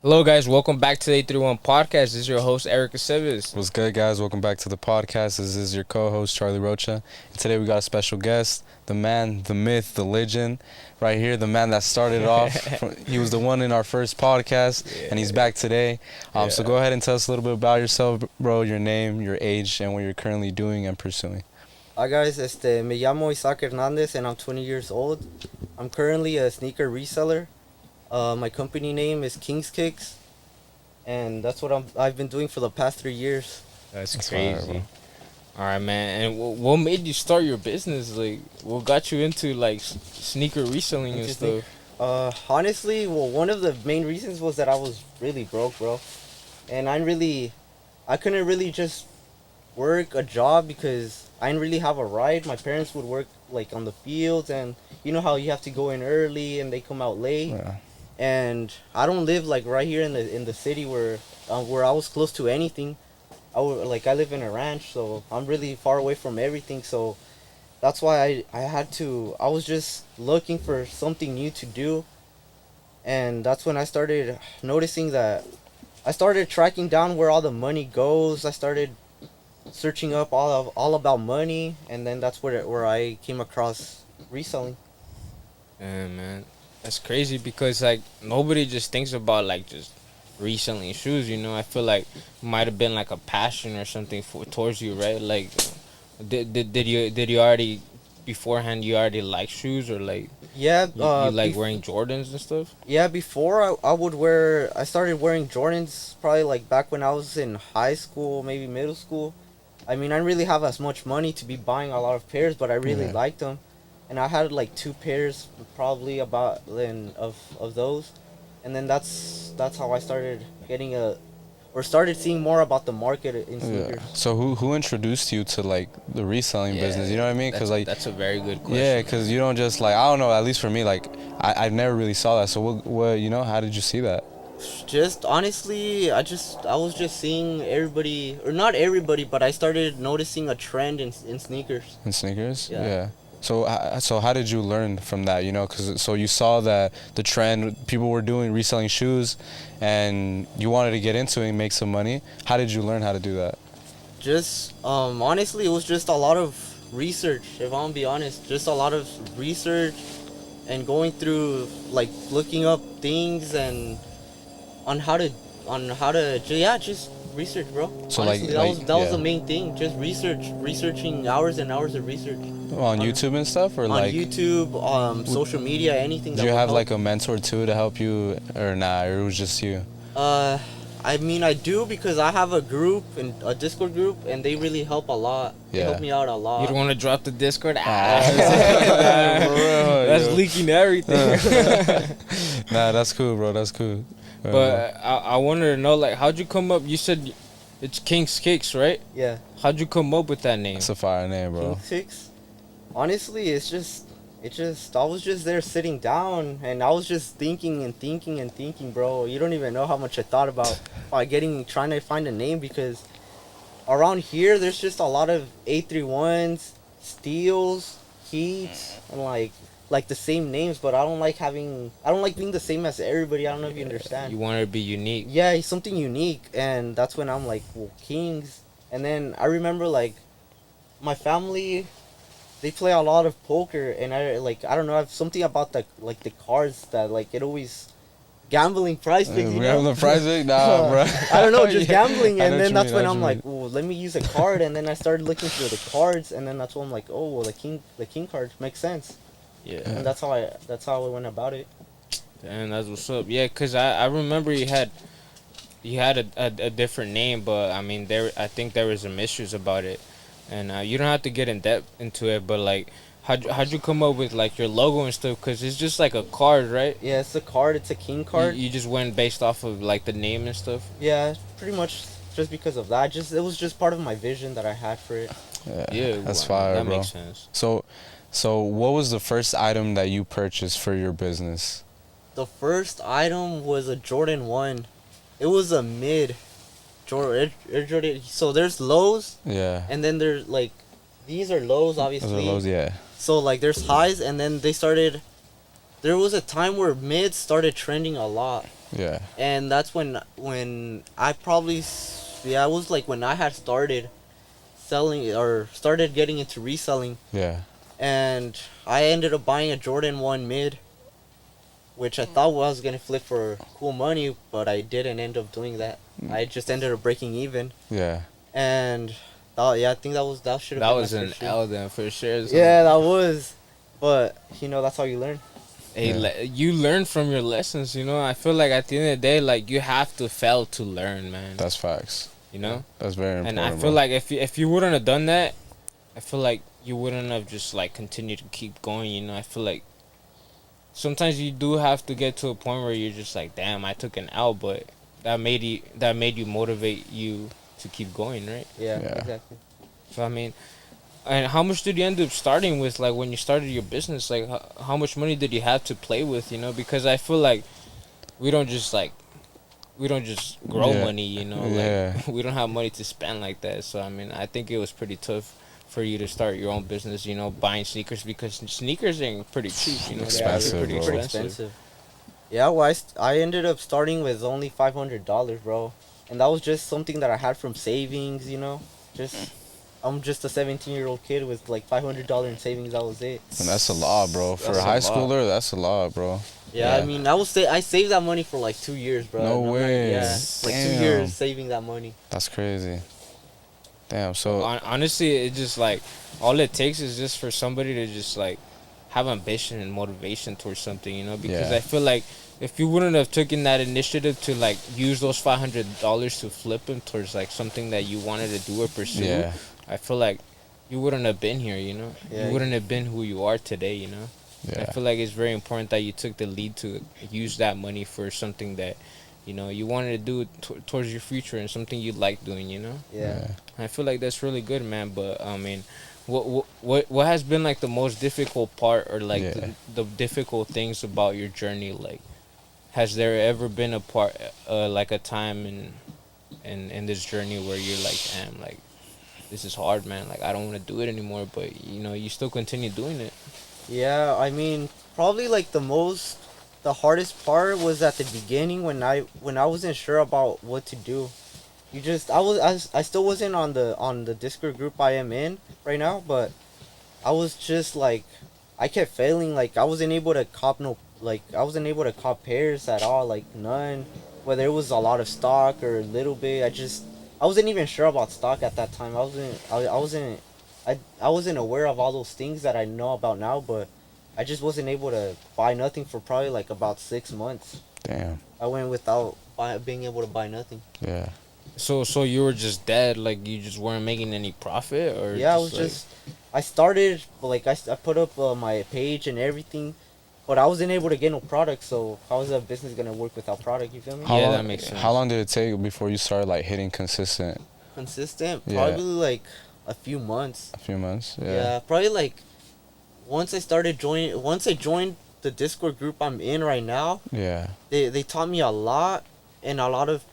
Hello, guys. Welcome back to the 831 podcast. This is your host, Erik. What's good, guys? Welcome back to the podcast. This is your co-host, Charlie Rocha. And today we got a special guest, the man, the myth, the legend, right here, the man that started off. He was the one in our first podcast, and he's back today. So go ahead and tell us a little bit about yourself, bro, your name, your age, and what you're currently doing and pursuing. Hi guys, me llamo Issac Hernandez and I'm 20 years old. I'm currently a sneaker reseller. My company name is KingsKicks, and that's what I've been doing for the past 3 years. That's fire, crazy. All right, man. And what made you start your business? Like, what got you into like sneaker reselling and stuff? Honestly, one of the main reasons was that I was really broke, bro, and I couldn't really just work a job because I didn't really have a ride. My parents would work like on the fields, and you know how you have to go in early and they come out late. Yeah. And I don't live like right here in the city where I was close to anything. I live in a ranch, so I'm really far away from everything. So that's why I was just looking for something new to do, and that's when I started noticing that I started tracking down where all the money goes. I started searching up all about money, and then that's where I came across reselling. And man, that's crazy because like nobody just thinks about like just reselling shoes. You know, I feel like it might have been like a passion or something towards you, right? Like, did you already beforehand you already like shoes or like Yeah, you like wearing Jordans and stuff? Yeah, before I started wearing Jordans probably like back when I was in high school, maybe middle school. I mean, I didn't really have as much money to be buying a lot of pairs, but I really liked them. And I had like 2 pairs probably of those. And then that's how I started started seeing more about the market in sneakers. Yeah. So who introduced you to like the reselling business? You know what I mean? Because like that's a very good question. Yeah, because you don't just like, I don't know, at least for me, like I never really saw that. So what how did you see that? Just honestly, I was just seeing everybody, or not everybody, but I started noticing a trend in sneakers. In sneakers? Yeah. So how did you learn from that, you know? Because so you saw that the trend, people were doing reselling shoes, and you wanted to get into it and make some money. How did you learn how to do that? Just, honestly, it was just a lot of research, if I'm gonna be honest. Just a lot of research and going through, like, looking up things and on how to just research, bro. So honestly, like that was the main thing. Just researching hours and hours of research. On YouTube and stuff, or on like YouTube, social media, anything. Do you have like a mentor too to help you, or nah, or it was just you? I mean, I do, because I have a Discord group, and they really help a lot. They help me out a lot. You don't want to drop the Discord? That's leaking everything. Nah, that's cool, bro. That's cool. But I wanted to know, like, how'd you come up? You said it's King's Kicks, right? Yeah. How'd you come up with that name? It's a fire name, bro. KingsKicks. Honestly, I was just there sitting down, and I was just thinking and thinking and thinking, bro. You don't even know how much I thought about trying to find a name, because around here there's just a lot of 831s, Steels, Heats, and like the same names, but I don't like being the same as everybody. I don't know if you understand. You want it to be unique. Yeah, it's something unique, and that's when I'm like, well, Kings. And then I remember, like, my family, they play a lot of poker, and I don't know, I have something about the cards that, like, it always gambling prize pick, you know? Gambling prize pick? Nah, bro. I don't know, just gambling, I and know then what that's you when mean, I'm like, well, let me use a card, and then I started looking for the cards, and then that's when I'm like, oh, well, the king card makes sense. Yeah. And that's how I went about it. And that's what's up. Yeah, cause I remember you had a different name, but I mean I think there was some issues about it, and you don't have to get in depth into it, but like how'd you come up with like your logo and stuff? Cause it's just like a card, right? Yeah, it's a card. It's a king card. You just went based off of like the name and stuff. Yeah, pretty much just because of that. It was just part of my vision that I had for it. Yeah, that's fire, that bro. makes sense. So what was the first item that you purchased for your business? The first item was a Jordan 1. It was a mid Jordan. So there's lows. Yeah. And then there's like, these are lows, obviously. Those are lows, yeah. So like there's highs, and then there was a time where mids started trending a lot. Yeah. And that's when I probably it was like when I had started selling or started getting into reselling, Yeah. and I ended up buying a Jordan 1 mid, which I thought I was gonna flip for cool money, but I didn't end up doing that. I just ended up breaking even. Yeah. And I think that should have That been was my an first shoe. L then for sure. So, Yeah, that was. But that's how you learn. hey, Yeah. you learn from your lessons. You know, I feel like at the end of the day, like you have to fail to learn, man. That's facts. You know, That's very important. and I feel bro. like if you wouldn't have done that, I feel like you wouldn't have just like continued to keep going. You know, I feel like sometimes you do have to get to a point where you're just like, damn, I took an L, but that made you motivate you to keep going, right? Yeah, Yeah. exactly. So I mean, and how much did you end up starting with? Like when you started your business, like how much money did you have to play with? You know, because I feel like we don't just grow Yeah. money. You know, Yeah. like we don't have money to spend like that. So I mean, I think it was pretty tough for you to start your own business. You know, buying sneakers because sneakers ain't pretty cheap. You know, Expensive, they're pretty bro. Pretty expensive. Yeah, well, I ended up starting with only $500, bro, and that was just something that I had from savings. I'm just a 17-year-old kid with like $500 in savings. That was it. And that's a lot, bro. For That's a a high lot. schooler, that's a lot, bro. Yeah, Yeah. I mean, I saved that money for like 2 years, bro. No And I'm not- way. Yeah, like 2 Damn. years saving that money. That's crazy. Damn. So Honestly, it just like all it takes is just for somebody to just like have ambition and motivation towards something, you know. Because Yeah. I feel like if you wouldn't have taken that initiative to like use those $500 to flip them towards like something that you wanted to do or pursue, yeah. I feel like you wouldn't have been here, you know. Yeah. You wouldn't have been who you are today, you know. I Yeah. feel like it's very important that you took the lead to use that money for something that, you know, you wanted to do towards your future and something you like doing, you know. Yeah. I feel like that's really good, man. But I mean, what has been like the most difficult part, or like Yeah. the difficult things about your journey? Like, has there ever been a part, like a time in this journey where you're like, damn, like this is hard, man. Like I don't want to do it anymore, but you know, you still continue doing it. Yeah, I mean, probably like the hardest part was at the beginning when I wasn't sure about what to do. I still wasn't on the Discord group I am in right now, but I was just like, I kept failing. Like I wasn't able to cop pairs at all, like none. Whether it was a lot of stock or a little bit, I wasn't even sure about stock at that time. I wasn't aware of all those things that I know about now, but I just wasn't able to buy nothing for probably like about 6 months. Damn. I went without being able to buy nothing. Yeah. So you were just dead, like you just weren't making any profit, or Yeah, I started, like, I put up my page and everything, but I wasn't able to get no product, so how is a business going to work without product, you feel me? Yeah, that makes sense. How long did it take before you started like hitting consistent? Consistent? Yeah. Probably like a few months. A few months. Yeah, Yeah. probably like once I joined the Discord group I'm in right now, Yeah. they taught me a lot, and a lot of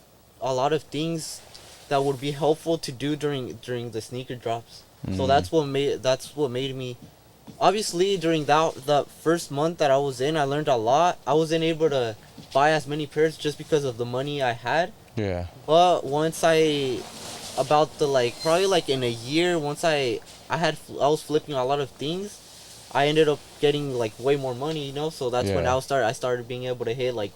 things that would be helpful to do during the sneaker drops. So Mhm. that's what made me. Obviously, during that first month that I was in, I learned a lot. I wasn't able to buy as many pairs just because of the money I had. Yeah. But once probably like in a year, once I was flipping a lot of things, I ended up getting like way more money, you know. So that's when Yeah. I started being able to hit like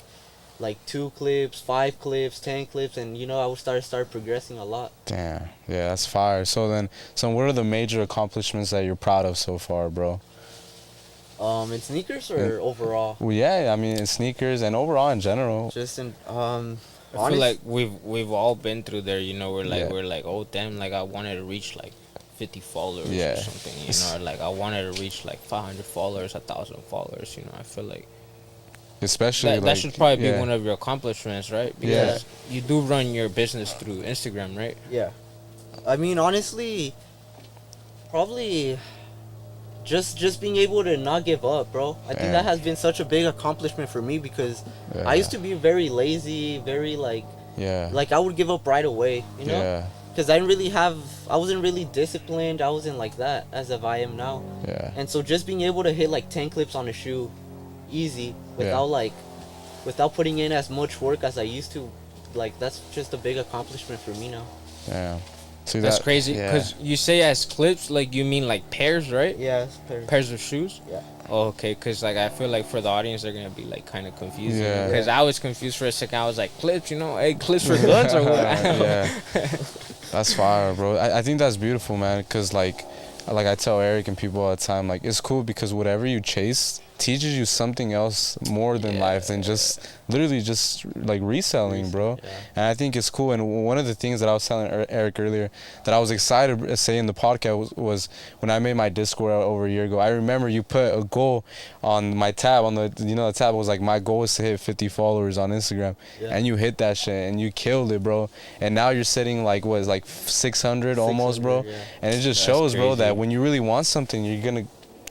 2 clips, 5 clips, 10 clips, and I would start progressing a lot. Damn. Yeah, that's fire. So what are the major accomplishments that you're proud of so far, bro? In sneakers or overall? Well, yeah, I mean, in sneakers and overall in general. Just in I feel like we've all been through there, you know. Yeah. We're like, oh damn, like I wanted to reach like 50 followers Yeah. or something, you know, or like I wanted to reach like 500 followers, 1,000 followers, you know. I feel like Especially that like, should probably yeah. be one of your accomplishments, right? Yeah. Because you do run your business through Instagram, right? Yeah. I mean, honestly, probably just being able to not give up, bro. I think Yeah. that has been such a big accomplishment for me because Yeah. I used to be very lazy, very Yeah. like I would give up right away, you know? Yeah. Because I wasn't really disciplined. I wasn't like that as if I am now. Yeah. And so just being able to hit like 10 clips on a shoe easy without like without putting in as much work as I used to. Like, that's just a big accomplishment for me now. Yeah. See, That's crazy. Yeah. Because you say as clips, like you mean like pairs, right? Yeah, Pairs of shoes. Yeah. Oh, okay. Because like I feel like for the audience, they're gonna be like kind of confused. Yeah. Because I was confused for a second. I was like, clips, hey, clips for guns or what? Yeah. That's fire, bro. I think that's beautiful, man. Cause like I tell Erik and people all the time, like it's cool because whatever you chase teaches you something else more than life than just literally just like reselling, bro. Yeah. And I think it's cool. And one of the things that I was telling Erik earlier that I was excited to say in the podcast was when I made my Discord over a year ago. I remember you put a goal on my tab on the the tab was like my goal is to hit 50 followers on Instagram, and you hit that shit and you killed it, bro. And now you're sitting like 600 almost, bro. Yeah. And it just shows, bro, that when you really want something, you're gonna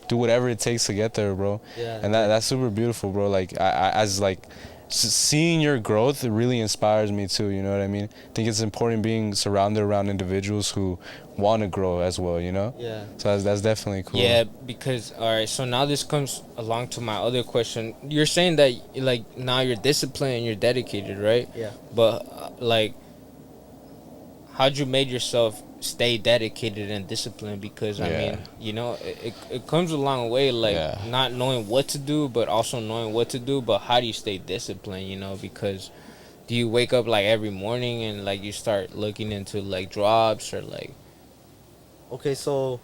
do whatever it takes to get there, bro. Yeah. And that's super beautiful, bro. Like I as like seeing your growth, it really inspires me too. You know what I mean? I think it's important being surrounded around individuals who want to grow as well. You know? Yeah. So that's definitely cool. Yeah, because all right. So now this comes along to my other question. You're saying that like now you're disciplined and you're dedicated, right? Yeah. But like, how'd you made yourself stay dedicated and disciplined? Because I mean, it comes a long way, like not knowing what to do but also knowing what to do. But how do you stay disciplined? Because do you wake up like every morning and like you start looking into like drops or like? Okay, so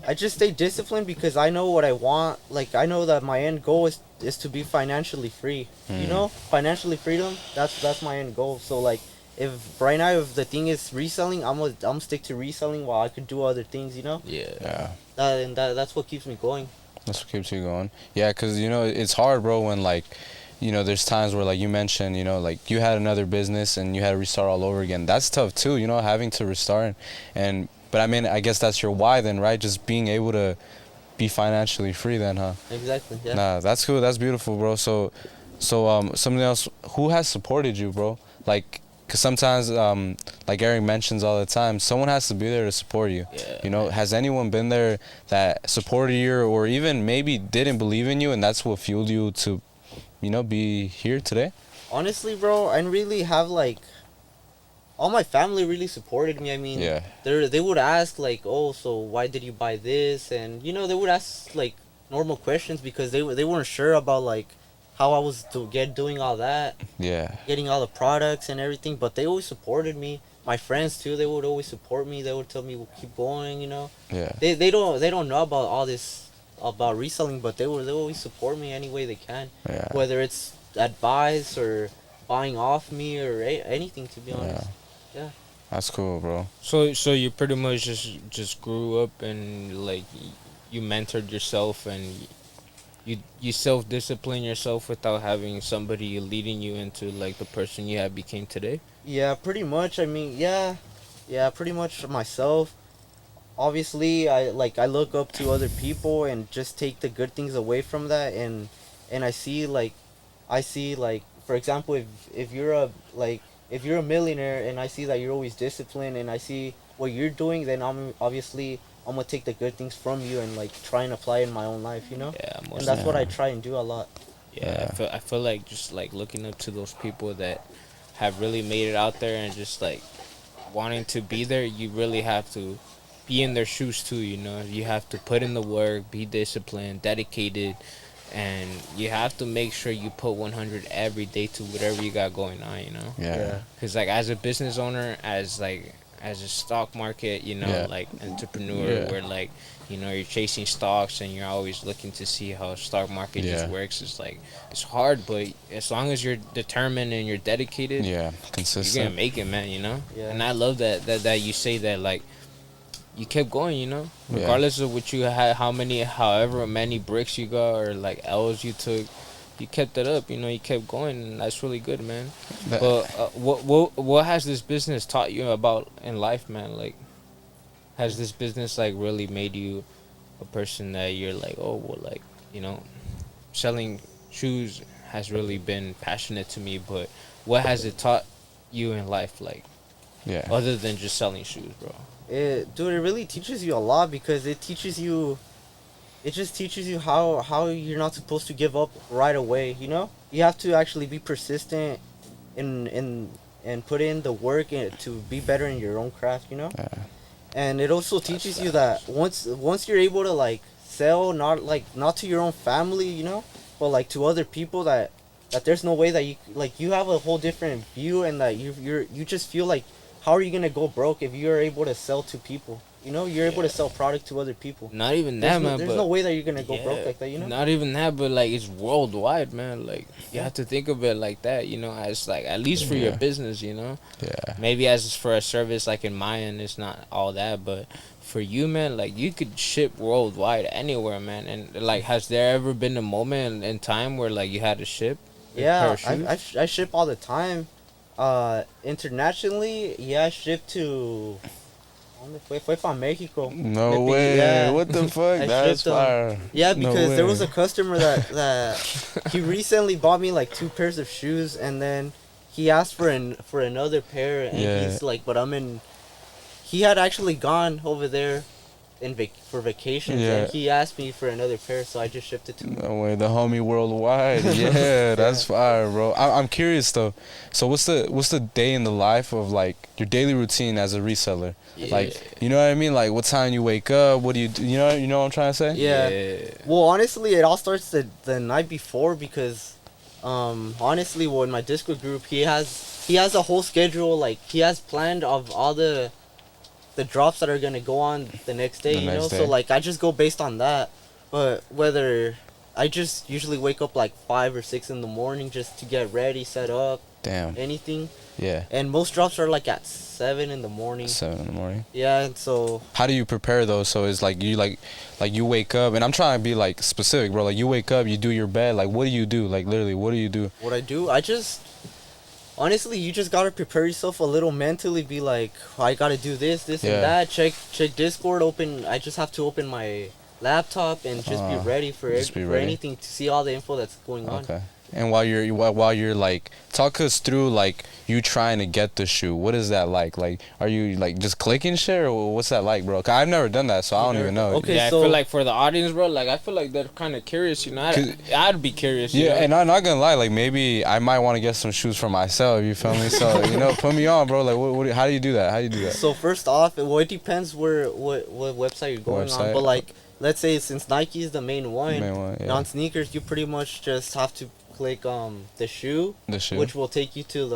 I just stay disciplined because I know what I want. Like, I know that my end goal is to be financially free. Financially freedom, that's my end goal. So like, if right now if the thing is reselling, I'm stick to reselling while I could do other things. Yeah. That's what keeps me going. That's what keeps you going. Yeah, because it's hard, bro, when like there's times where like you mentioned like you had another business and you had to restart all over again. That's tough too, having to restart. But I mean, I guess that's your why then, right? Just being able to be financially free then, huh? Exactly. Yeah. Nah, that's cool. That's beautiful, bro. So something else. Who has supported you, bro? Like, cause sometimes, like Erik mentions all the time, someone has to be there to support you. Yeah. Has anyone been there that supported you, or even maybe didn't believe in you, and that's what fueled you to, be here today? Honestly, bro, I really have like. All my family really supported me. I mean, they would ask like, "Oh, so why did you buy this?" And they would ask like normal questions because they weren't sure about like how I was doing all that. Yeah. Getting all the products and everything, but they always supported me. My friends too, they would always support me. They would tell me, "We'll keep going," Yeah. They don't know about all this about reselling, but they always support me any way they can. Yeah. Whether it's advice or buying off me or anything, to be honest. Yeah. That's cool, bro. So you pretty much just grew up and like you mentored yourself and you self-discipline yourself without having somebody leading you into like the person you have became today? Yeah, pretty much. I mean, yeah, pretty much myself. Obviously, I look up to other people and just take the good things away from that, and I see like, for example, if you're a millionaire and I see that you're always disciplined and I see what you're doing, then I'm gonna take the good things from you and like try and apply it in my own life, Yeah, and that's what I try and do a lot. Yeah, I feel like just like looking up to those people that have really made it out there and just like wanting to be there, you really have to be in their shoes too, You have to put in the work, be disciplined, dedicated, and you have to make sure you put 100 every day to whatever you got going on, Yeah. Because like as a business owner, as a stock market, like entrepreneur, where like you're chasing stocks and you're always looking to see how stock market just works. It's like it's hard, but as long as you're determined and you're dedicated, consistent, you're gonna make it, man. Yeah. And I love that you say that like you kept going, regardless of what you had, however many bricks you got or like L's you took. You kept it up, you kept going, and that's really good, man. But what has this business taught you about in life, man? Like, has this business like really made you a person that you're like, oh well, like selling shoes has really been passionate to me. But what has it taught you in life, like, other than just selling shoes, bro? It really teaches you a lot because it teaches you it just teaches you how you're not supposed to give up right away. You know, you have to actually be persistent and put in the work to be better in your own craft. You know, and it also teaches you that once you're able to like sell, not to your own family, you know, but like to other people, that there's no way that you have a whole different view, and that you just feel like, how are you gonna go broke if you're able to sell to people? You know, you're able to sell product to other people. Not even that, man. There's no way that you're gonna go broke like that, you know. Not even that, but like it's worldwide, man. Like you have to think of it like that, you know. As like at least for your business, you know. Yeah. Maybe as for a service, like in my end, it's not all that, but for you, man, like you could ship worldwide anywhere, man. And like, has there ever been a moment in time where like you had to ship? Yeah, I ship all the time. Internationally, yeah, I ship to. Fue from Mexico. No way. Yeah. What the fuck? That's fire. Yeah, because there was a customer that he recently bought me like 2 pairs of shoes, and then he asked for another pair, and he's like, but he had actually gone over there for vacations, and he asked me for another pair, so I just shipped it to him. No way, the homie worldwide. Yeah, that's fire, bro. I'm curious though. So what's the day in the life of like your daily routine as a reseller? Yeah. Like, you know what I mean? Like, what time you wake up? What do you do? You know what I'm trying to say? Yeah. Well, honestly, it all starts the night before, because honestly, in my Discord group, he has a whole schedule. Like, he has planned of all the drops that are gonna go on the next day, you know. So like, I just go based on that. But whether I just usually wake up like 5 or 6 in the morning just to get ready, set up. Damn. Anything. Yeah. And most drops are like at 7 in the morning. 7 in the morning. Yeah, and so. How do you prepare those? So it's like you you wake up, and I'm trying to be like specific, bro. Like, you wake up, you do your bed. Like, what do you do? Like, literally, what do you do? What I do, honestly, you just gotta prepare yourself a little mentally. Be like, I gotta do this and that. Check Discord. I just have to open my laptop and just be ready for anything, to see all the info that's going on. Okay. And while you're like, talk us through like you trying to get the shoe. What is that like? Like, are you like just clicking shit, or what's that like, bro? 'Cause I've never done that, so I don't even know. Okay, yeah, so I feel like for the audience, bro, like I feel like they're kind of curious, you know. I'd be curious. Yeah, you know? and I'm not gonna lie, like maybe I might want to get some shoes for myself. You feel me? So put me on, bro. Like, how do you do that? So first off, it depends what website you're going on. But like, let's say since Nike is the main one, on sneakers, you pretty much just have to click the shoe, which will take you to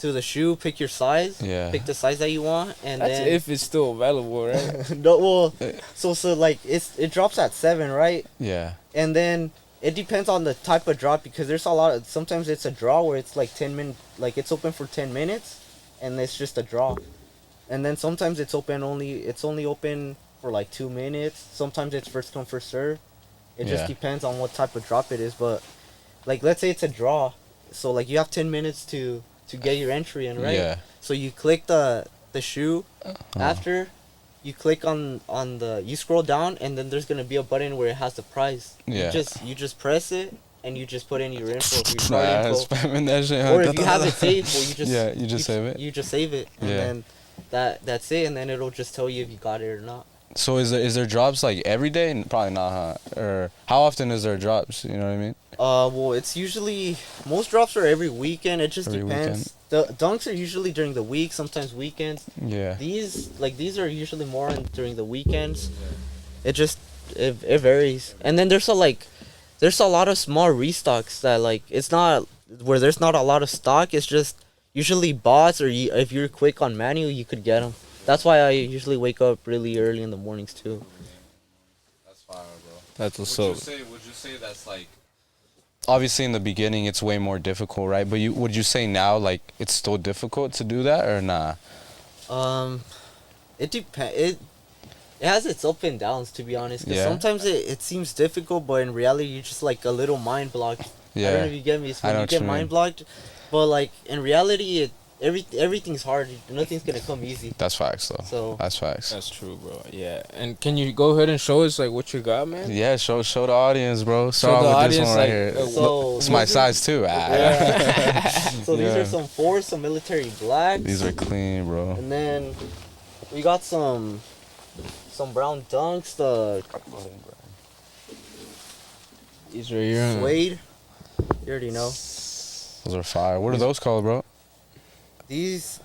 the shoe. Pick your size. Yeah. Pick the size that you want, and that's then if it's still available, right? No, well, so like it drops at 7, right? Yeah. And then it depends on the type of drop, because there's a lot of, sometimes it's a draw where it's like 10 minutes, like it's open for 10 minutes, and it's just a draw. And then sometimes it's only open for like 2 minutes. Sometimes it's first come first serve. It just depends on what type of drop it is, but. Like, let's say it's a draw, so like you have 10 minutes to get your entry in, right? Yeah. So you click the shoe. After, you click on you scroll down, and then there's gonna be a button where it has the price. Yeah. You just press it, and you just put in your info. Spamming that shit. Or if you have it saved, well, you just save it. You just save it, and then that's it, and then it'll just tell you if you got it or not. So is there drops like every day? Probably not, huh? Or how often is there drops? You know what I mean? Well, it's usually, most drops are every weekend. It just depends. The dunks are usually during the week, sometimes weekends. Yeah. These are usually more during the weekends. It varies. And then there's a lot of small restocks that like, it's not where there's not a lot of stock. It's just usually bots, or if you're quick on manual, you could get them. That's why I usually wake up really early in the mornings too. That's fire, bro. That's what's up. Would you say that's like, obviously in the beginning it's way more difficult, right? But would you say now like it's still difficult to do that, or nah? It depends. It has its ups and downs, to be honest. Cause sometimes it seems difficult, but in reality you're just like a little mind blocked. Yeah. I don't know if you get me. It's when you get mind blocked, but like in reality everything's hard. Nothing's gonna come easy. That's facts, though. So that's facts. That's true, bro. Yeah. And can you go ahead and show us like what you got, man? Yeah, show the audience, bro. Start off with this one right here. So it's my size too. Yeah. So these are some 4s, some military blacks. These are clean, bro. And then we got some brown dunks. These right here. Suede. You already know. Those are fire. What are those called, bro? Those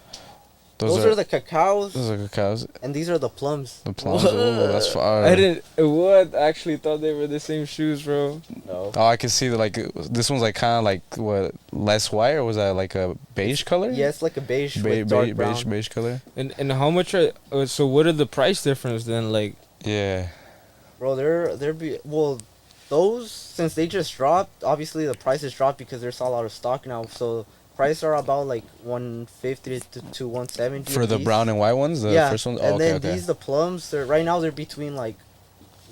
are the cacaos. Those are cacaos. And these are the plums. The plums. Ooh, that's fire. I didn't. What? I actually thought they were the same shoes, bro. No. Oh, I can see that. Like this one's like kind of like what, less white, or was that like a beige color? Yeah, it's like a beige with dark brown. Beige color. And how much are? So what are the price difference then? Like. Yeah. Bro, those, since they just dropped, obviously the prices dropped because there's a lot of stock now. So prices are about like 150 to 170 for the brown and white ones, the first ones. And then these, the plums, right now they're between like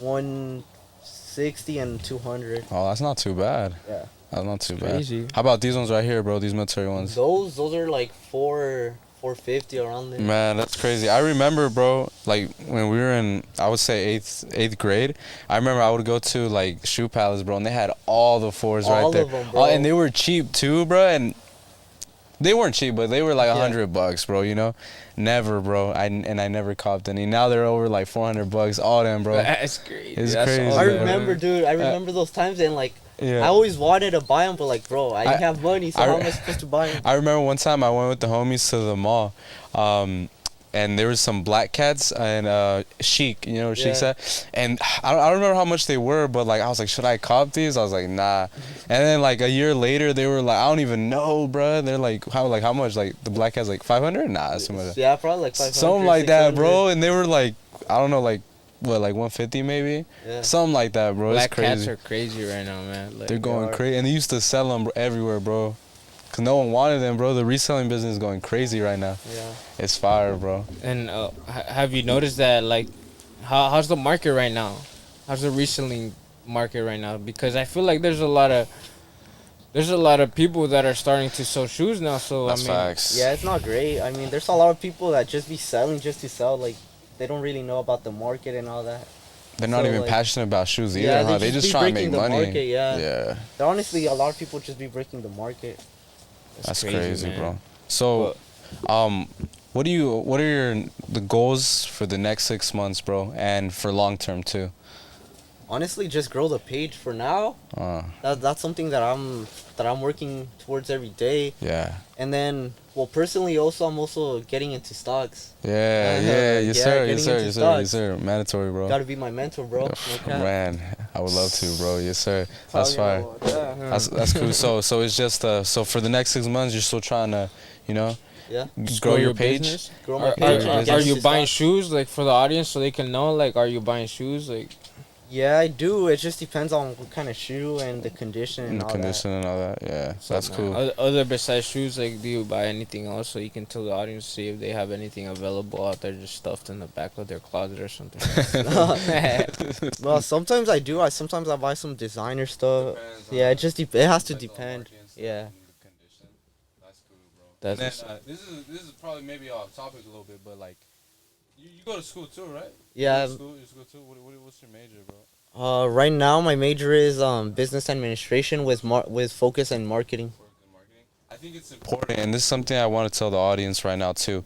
160 and 200. Oh, that's not too bad. Yeah, that's not too crazy. bad. How about these ones right here, bro? These Monterey ones. Those are like 450 around there. Man, that's crazy. I remember, bro, like when we were in, I would say eighth grade. I remember I would go to like Shoe Palace, bro, and they had all the fours right there. All of them, bro. And they were cheap too, bro. And they weren't cheap, but they were like $100, bro. You know, never, bro. I never copped any. Now they're over like $400, all them, bro. That's crazy. It's crazy. I remember, dude. I remember those times, and like. Yeah. I always wanted to buy them, but like, bro, I didn't have money, so how am I supposed to buy them? I remember one time I went with the homies to the mall, and there was some black cats and Chic, you know what Chic's at? And I don't remember how much they were, but like I was like, should I cop these? I was like, nah. And then like a year later, they were like, I don't even know, bro. They're like, how much? Like the black cats like 500? Nah, that's too much. Yeah, probably like 500. Something like that, bro. And they were like, I don't know, like. What, like 150 maybe? Yeah. Something like that, bro. Black it's crazy. cats are crazy right now, man. Like, they're going crazy. And they used to sell them everywhere, bro. Because no one wanted them, bro. The reselling business is going crazy right now. Yeah. It's fire, bro. And have you noticed that, like, how's the market right now? How's the reselling market right now? Because I feel like there's a lot of people that are starting to sell shoes now. So That's I mean, facts. Yeah, it's not great. I mean, there's a lot of people that just be selling just to sell. Like, they don't really know about the market and all that. They're not even passionate about shoes either, yeah, huh? They just try to make money. Market, yeah. Yeah. Honestly, a lot of people just be breaking the market. That's crazy, bro. So, what are the goals for the next 6 months, bro, and for long term too? Honestly, just grow the page for now. That's something that I'm working towards every day. Yeah. And then, well, personally, I'm also getting into stocks. Yes, sir. Mandatory, bro. Gotta be my mentor, bro. Man, I would love to, bro. Yes, sir. That's fine. That's cool. So it's just so for the next 6 months, you're still trying to, grow your page. Business? Grow my page. Are you buying shoes, like, for the audience so they can know, like, are you buying shoes, like? Yeah, I do. It just depends on what kind of shoe and the condition and all that. Yeah, So, that's cool. Other besides shoes, like, do you buy anything else so you can tell the audience, see if they have anything available out there just stuffed in the back of their closet or something? Well, sometimes I do. Sometimes I buy some designer stuff. Yeah, it has to depend. Yeah. That's cool, bro. That's this is probably maybe off topic a little bit, but like, you go to school too, right? Yeah. You go to school too. What's your major, bro? Right now my major is business administration with focus in marketing. I think it's important, and this is something I want to tell the audience right now too.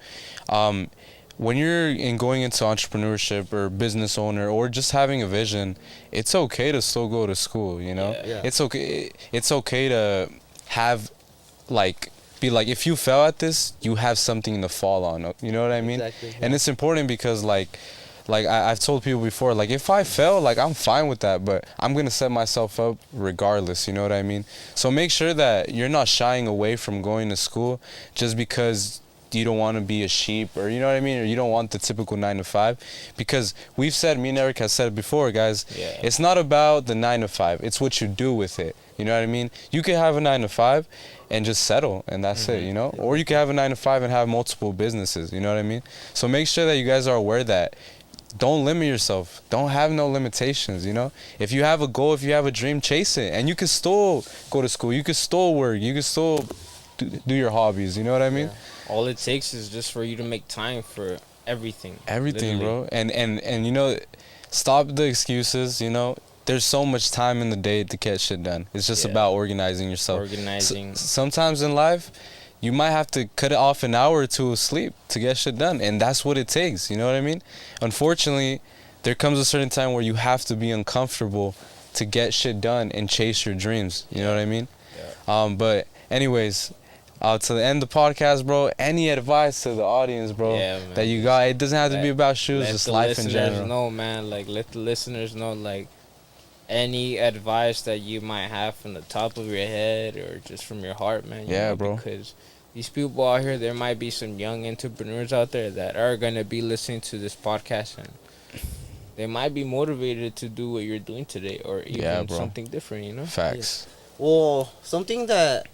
When you're going into entrepreneurship or business owner or just having a vision, it's okay to still go to school. You know, Yeah. It's okay. It's okay to have, be like, if you fail at this, you have something to fall on. You know what I mean? Exactly. Yeah. And it's important because I've told people before, like, if I fail, like, I'm fine with that, but I'm going to set myself up regardless, you know what I mean? So make sure that you're not shying away from going to school just because you don't want to be a sheep, or, you know what I mean? Or you don't want the typical 9 to 5, because me and Erik has said it before, guys, it's not about the 9 to 5. It's what you do with it. You know what I mean? You can have a 9 to 5 and just settle, and that's it, you know? Or you can have a 9 to 5 and have multiple businesses, you know what I mean? So make sure that you guys are aware that don't limit yourself. Don't have no limitations, you know? If you have a goal, if you have a dream, chase it. And you can still go to school. You can still work. You can still do your hobbies, you know what I mean? Yeah. All it takes is just for you to make time for everything. Everything, literally. bro. And you know, stop the excuses, you know? There's so much time in the day to get shit done. It's just about organizing yourself. Sometimes in life, you might have to cut it off an hour or two of sleep to get shit done. And that's what it takes. You know what I mean? Unfortunately, there comes a certain time where you have to be uncomfortable to get shit done and chase your dreams. You know what I mean? Yeah. But anyways, to the end of the podcast, bro, any advice to the audience, bro, Man, that you got? It doesn't have to be about shoes, let just the life in listeners general. know, man. Like, let the listeners know, like, any advice that you might have from the top of your head or just from your heart, man. You know, bro. Because these people out here, there might be some young entrepreneurs out there that are going to be listening to this podcast, and they might be motivated to do what you're doing today or even something different, you know? Facts. Yeah. Well, something that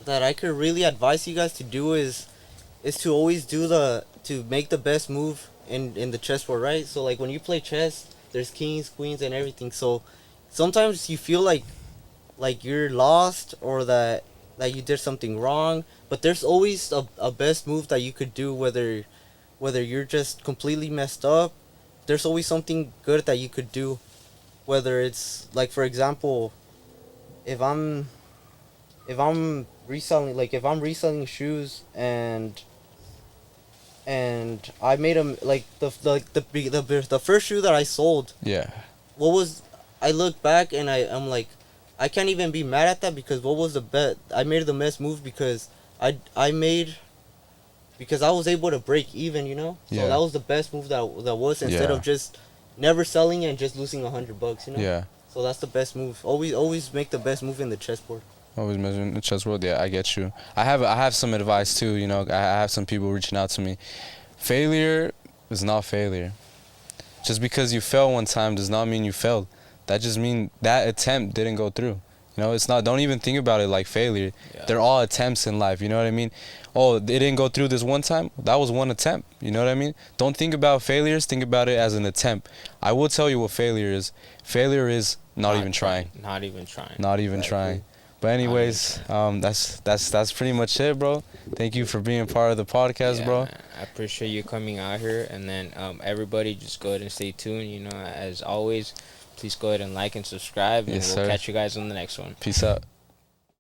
I could really advise you guys to do is to always to make the best move in the chessboard, right? So like when you play chess, there's kings, queens, and everything. So sometimes you feel like you're lost or that you did something wrong, but there's always a best move that you could do, whether you're just completely messed up. There's always something good that you could do, whether it's like, for example, if I'm reselling shoes and I made them like the first shoe that I sold. Yeah. I look back and I'm like, I can't even be mad at that, because what was the bet? I made the best move because I was able to break even, you know. So that was the best move that was, instead of just never selling and just losing $100, you know. Yeah. So that's the best move. Always make the best move in the chessboard. Always measuring the chessboard. Yeah, I get you. I have some advice too. You know, I have some people reaching out to me. Failure is not failure. Just because you fell one time does not mean you failed. That just means that attempt didn't go through. You know, it's not. Don't even think about it like failure. Yeah. They're all attempts in life. You know what I mean? Oh, it didn't go through this one time. That was one attempt. You know what I mean? Don't think about failures. Think about it as an attempt. I will tell you what failure is. Failure is not even trying. Not even trying. Not even trying. But anyways, that's pretty much it, bro. Thank you for being part of the podcast, bro. Man, I appreciate you coming out here, and then everybody just go ahead and stay tuned. You know, as always, please go ahead and like and subscribe, and we'll catch you guys on the next one. Peace out.